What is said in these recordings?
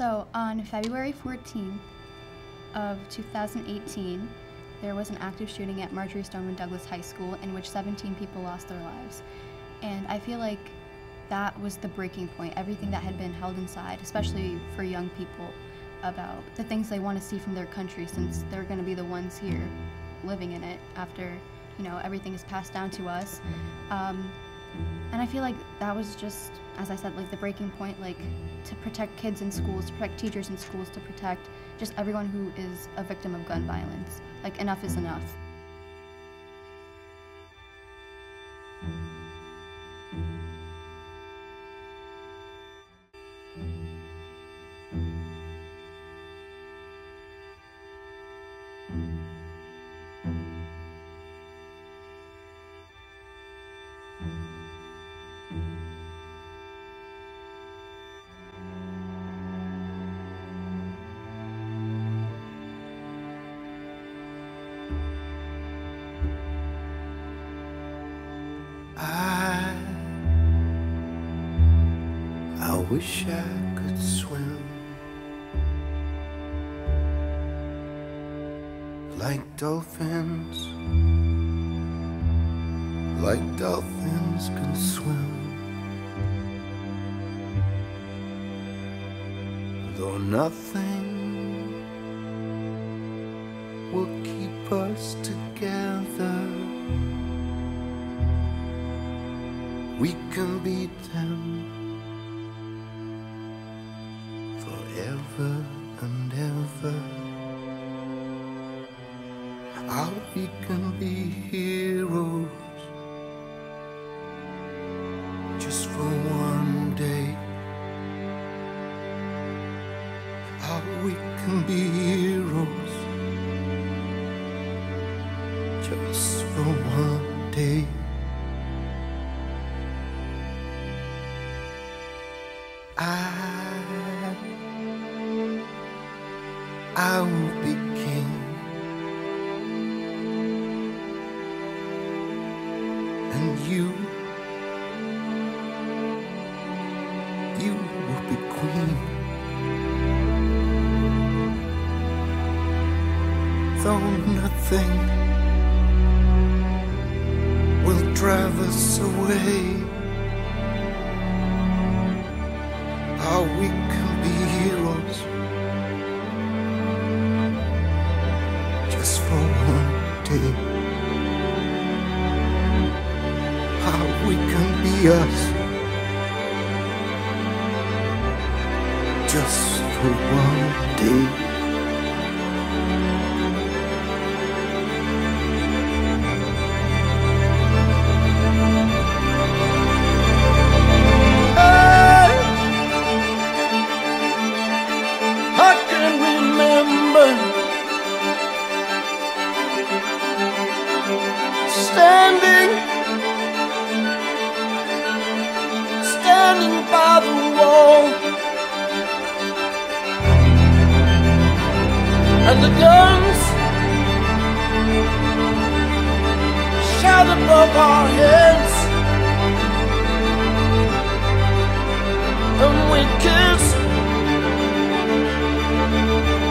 So on February 14th of 2018, there was an active shooting at Marjorie Stoneman Douglas High School in which 17 people lost their lives. And I feel like that was the breaking point, everything that had been held inside, especially for young people, about the things they want to see from their country, since they're going to be the ones here living in it after, you know, everything is passed down to us. And I feel like that was just, as I said, like the breaking point, like to protect kids in schools, to protect teachers in schools, to protect just everyone who is a victim of gun violence. Like, enough is enough. I wish I could swim like dolphins can swim. Though nothing will keep us together, we can beat them forever and ever. How we can be heroes just for one day. How we can be heroes just for one day. I will be king, and you will be queen. Though nothing will drive us away, how we can be heroes just for one day. How we can be us just for one day. Standing by the wall, and the guns shout above our heads, and we kiss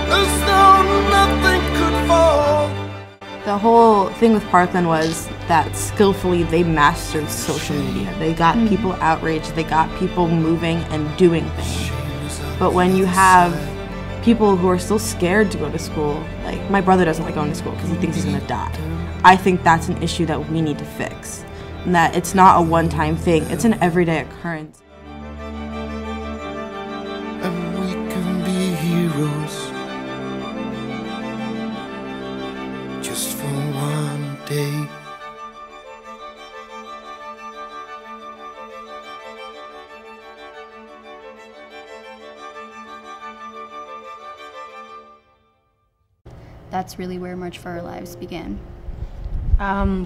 as though nothing could fall. The whole thing with Parkland was that skillfully they mastered social media. They got people outraged, they got people moving and doing things. But when you have people who are still scared to go to school, like my brother doesn't like going to school because he thinks he's gonna die. I think that's an issue that we need to fix. And that it's not a one-time thing, it's an everyday occurrence. And we can be heroes just for one day. That's really where March for Our Lives began.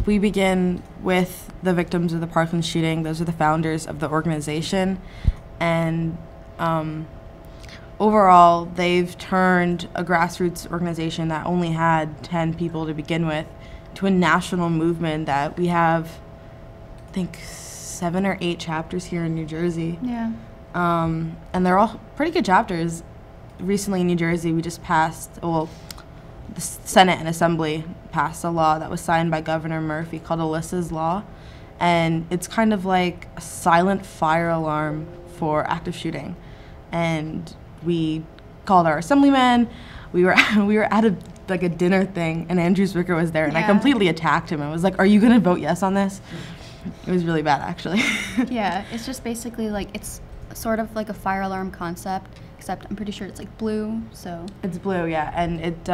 We begin with the victims of the Parkland shooting. Those are the founders of the organization. And overall, they've turned a grassroots organization that only had 10 people to begin with to a national movement that we have, I think, 7 or 8 chapters here in New Jersey. Yeah. And they're all pretty good chapters. recently in New Jersey, we just passed, well, the Senate and Assembly passed a law that was signed by Governor Murphy called Alyssa's Law. And it's kind of like a silent fire alarm for active shooting. And we called our assemblyman. We were at a dinner thing, and Andrew Zwicker was there, and I completely attacked him. I was like, "Are you gonna vote yes on this?" It was really bad, actually. Yeah, it's just basically like it's sort of like a fire alarm concept, except I'm pretty sure it's like blue. So it's blue, yeah, and it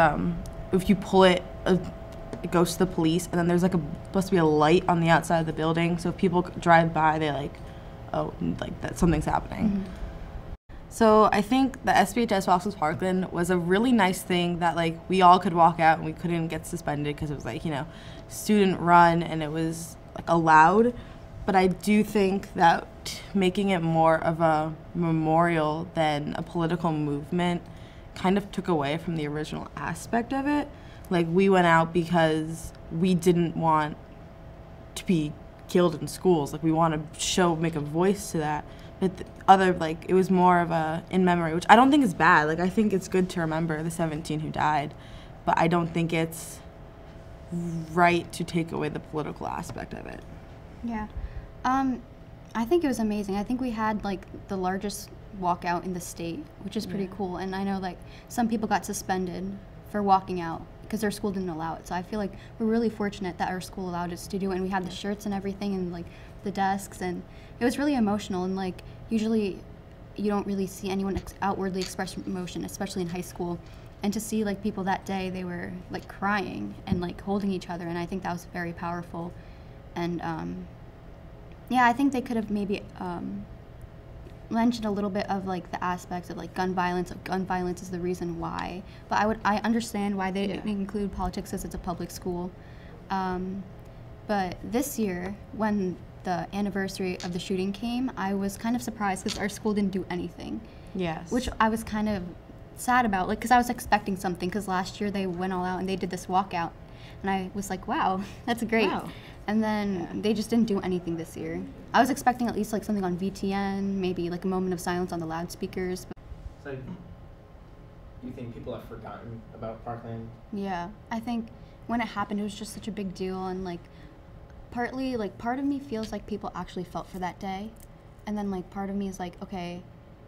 if you pull it, it goes to the police, and then there's like supposed to be a light on the outside of the building, so if people drive by, they like, oh, like that something's happening. Mm-hmm. So I think the SBHS Walks with Parkland was a really nice thing that like we all could walk out and we couldn't get suspended because it was like, you know, student run and it was like allowed. But I do think that making it more of a memorial than a political movement kind of took away from the original aspect of it. Like we went out because we didn't want to be killed in schools. Like we want to make a voice to that. But it was more of a in memory, which I don't think is bad. Like I think it's good to remember the 17 who died, but I don't think it's right to take away the political aspect of it. Yeah, I think it was amazing. I think we had like the largest walkout in the state, which is pretty cool. And I know like some people got suspended for walking out because their school didn't allow it. So I feel like we're really fortunate that our school allowed us to do it, and we had the shirts and everything, and like the desks, and it was really emotional. And like usually you don't really see anyone outwardly express emotion, especially in high school, and to see like people that day, they were like crying and like holding each other, and I think that was very powerful. And yeah, I think they could have maybe mentioned a little bit of like the aspects of like gun violence. Gun violence is the reason why, but I understand why they didn't include politics as it's a public school. But this year, when the anniversary of the shooting came, I was kind of surprised because our school didn't do anything. Yes. Which I was kind of sad about, like, because I was expecting something, because last year they went all out and they did this walkout, and I was like, wow, that's great. Wow. And then they just didn't do anything this year. I was expecting at least like something on VTN, maybe like a moment of silence on the loudspeakers. So, you think people have forgotten about Parkland? Yeah, I think when it happened, it was just such a big deal, and like partly, like part of me feels like people actually felt for that day, and then like part of me is like, okay,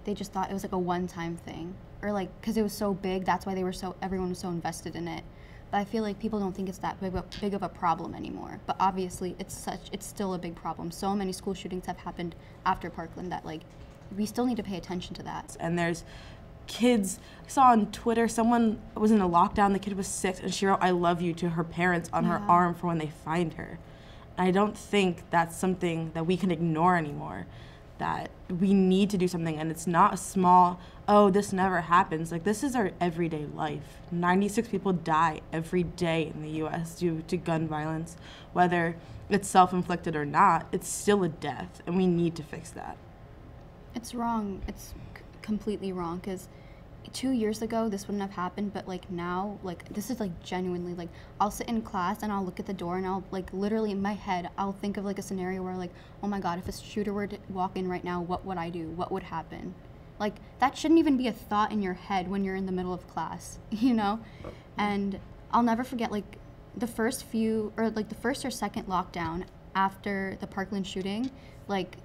they just thought it was like a one-time thing, or like because it was so big, that's why everyone was so invested in it. But I feel like people don't think it's that big of a problem anymore. But obviously, it's still a big problem. So many school shootings have happened after Parkland that like we still need to pay attention to that. And there's kids. I saw on Twitter someone was in a lockdown. The kid was 6, and she wrote "I love you" to her parents on her arm for when they find her. I don't think that's something that we can ignore anymore, that we need to do something, and it's not a small, oh, this never happens. Like, this is our everyday life. 96 people die every day in the U.S. due to gun violence. Whether it's self-inflicted or not, it's still a death, and we need to fix that. It's wrong. It's completely wrong, because 2 years ago, this wouldn't have happened, but like now, like this is like genuinely, like I'll sit in class and I'll look at the door and I'll like literally in my head, I'll think of like a scenario where like, oh my God, if a shooter were to walk in right now, what would I do? What would happen? Like that shouldn't even be a thought in your head when you're in the middle of class, you know? And I'll never forget like the first or second lockdown after the Parkland shooting, like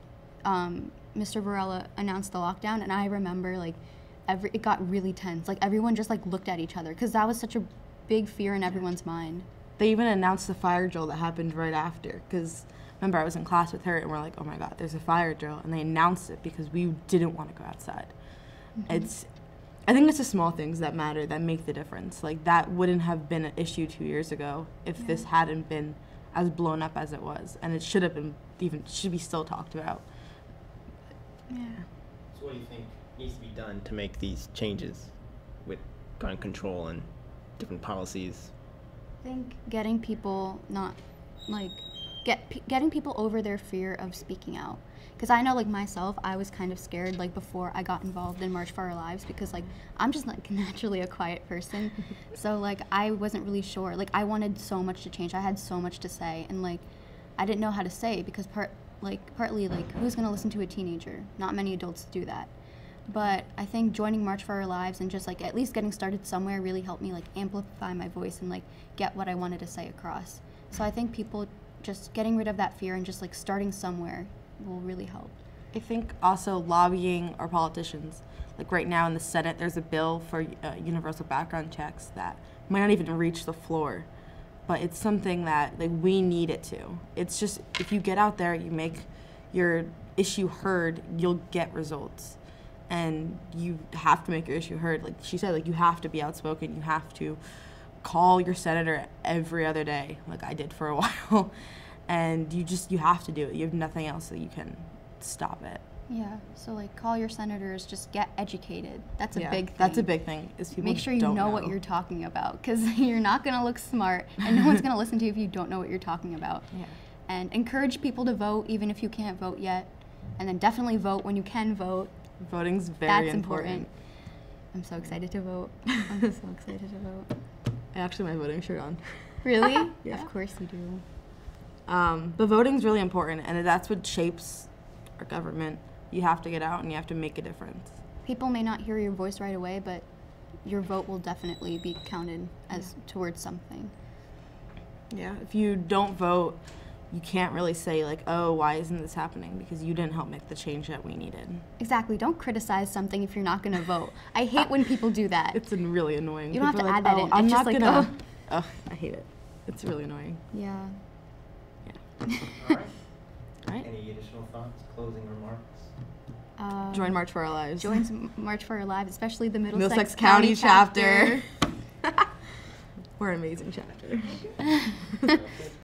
Mr. Varela announced the lockdown, and I remember like it got really tense. Like everyone just like looked at each other because that was such a big fear in everyone's mind. They even announced the fire drill that happened right after, because remember I was in class with her and we're like, oh my God, there's a fire drill, and they announced it because we didn't want to go outside. Mm-hmm. I think it's the small things that matter that make the difference. Like that wouldn't have been an issue 2 years ago if this hadn't been as blown up as it was, and it should have been should be still talked about. Yeah. So what do you think needs to be done to make these changes with gun control and different policies? I think getting people getting people over their fear of speaking out. Because I know like myself, I was kind of scared like before I got involved in March for Our Lives, because like I'm just like naturally a quiet person. So like I wasn't really sure. Like I wanted so much to change. I had so much to say, and like I didn't know how to say, because partly like who's gonna listen to a teenager? Not many adults do that. But I think joining March for Our Lives and just like at least getting started somewhere really helped me like amplify my voice and like get what I wanted to say across. So I think people just getting rid of that fear and just like starting somewhere will really help. I think also lobbying our politicians. Like right now in the Senate, there's a bill for universal background checks that might not even reach the floor, but it's something that like we need it to. It's just, if you get out there, you make your issue heard, you'll get results. And you have to make your issue heard. Like she said, like you have to be outspoken. You have to call your senator every other day, like I did for a while. And you have to do it. You have nothing else that you can stop it. Yeah, so like call your senators, just get educated. That's a big thing. That's a big thing. Is people make sure you know what you're talking about, because you're not going to look smart and no one's going to listen to you if you don't know what you're talking about. Yeah. And encourage people to vote even if you can't vote yet. And then definitely vote when you can vote. Voting's very That's important. I'm so excited to vote. I'm so excited to vote. I actually have my voting shirt on. Really? Yeah. Of course you do. But voting's really important, and that's what shapes our government. You have to get out and you have to make a difference. People may not hear your voice right away, but your vote will definitely be counted as towards something. Yeah, if you don't vote, you can't really say like, oh, why isn't this happening? Because you didn't help make the change that we needed. Exactly. Don't criticize something if you're not going to vote. I hate when people do that. It's really annoying. You don't People have to are add like, that in. I'm It's not just gonna. like, I hate it. It's really annoying. Yeah. All right. All right. Any additional thoughts, closing remarks? Join March for Our Lives. Join March for Our Lives, especially the Middlesex County chapter. We're an amazing chapter.